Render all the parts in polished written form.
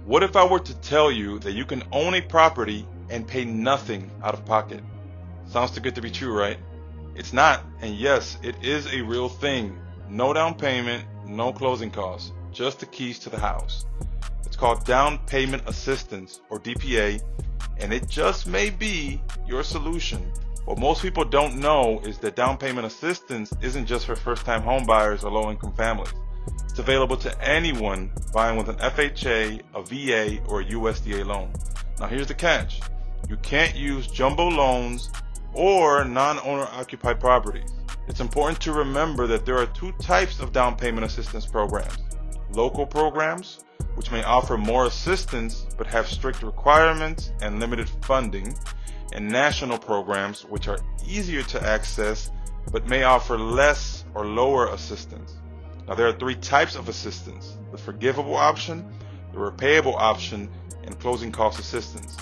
What if I were to tell you that you can own a property and pay nothing out of pocket? Sounds too good to be true, right? It's not, and yes, it is a real thing. No down payment, no closing costs, just the keys to the house. It's called down payment assistance, or DPA, and it just may be your solution. What most people don't know is that down payment assistance isn't just for first-time home buyers or low-income families. It's available to anyone buying with an FHA, a VA, or a USDA loan. Now here's the catch. You can't use jumbo loans or non-owner occupied properties. It's important to remember that there are two types of down payment assistance programs. Local programs, which may offer more assistance but have strict requirements and limited funding, and national programs, which are easier to access but may offer less or lower assistance. Now there are three types of assistance: the forgivable option, the repayable option, and closing cost assistance.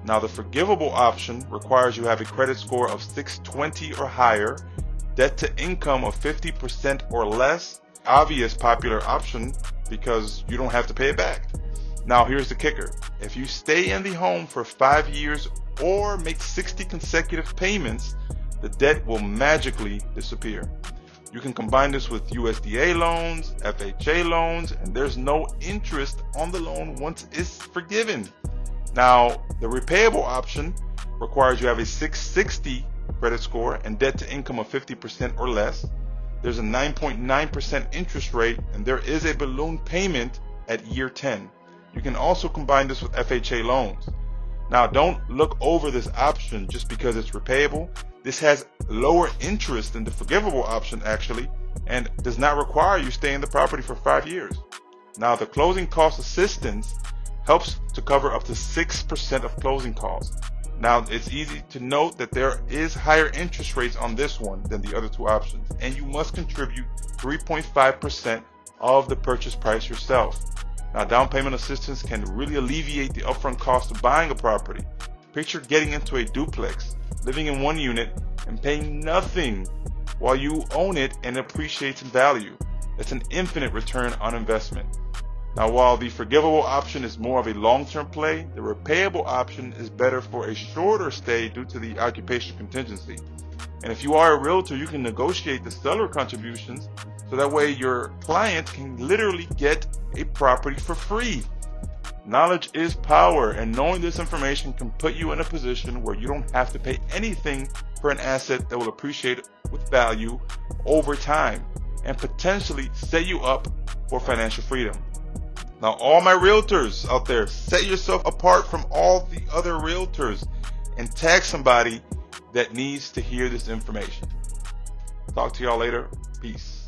Now the forgivable option requires you have a credit score of 620 or higher, debt to income of 50% or less, obvious popular option because you don't have to pay it back. Now here's the kicker. If you stay in the home for 5 years or make 60 consecutive payments, the debt will magically disappear. You can combine this with USDA loans, FHA loans, and there's no interest on the loan once it's forgiven. Now, the repayable option requires you have a 660 credit score and debt to income of 50% or less. There's a 9.9% interest rate, and there is a balloon payment at year 10. You can also combine this with FHA loans. Now, don't look over this option just because it's repayable. This has lower interest than the forgivable option actually, and does not require you stay in the property for 5 years. Now, the closing cost assistance helps to cover up to 6% of closing costs. Now, it's easy to note that there is higher interest rates on this one than the other two options, and you must contribute 3.5% of the purchase price yourself. Now, down payment assistance can really alleviate the upfront cost of buying a property. Picture getting into a duplex, living in one unit, and paying nothing while you own it and appreciates in value. It's an infinite return on investment. Now, while the forgivable option is more of a long-term play, the repayable option is better for a shorter stay due to the occupation contingency. And if you are a realtor, you can negotiate the seller contributions so that way your client can literally get a property for free. Knowledge is power, and knowing this information can put you in a position where you don't have to pay anything for an asset that will appreciate with value over time and potentially set you up for financial freedom. Now, all my realtors out there, set yourself apart from all the other realtors and tag somebody that needs to hear this information. Talk to y'all later. Peace.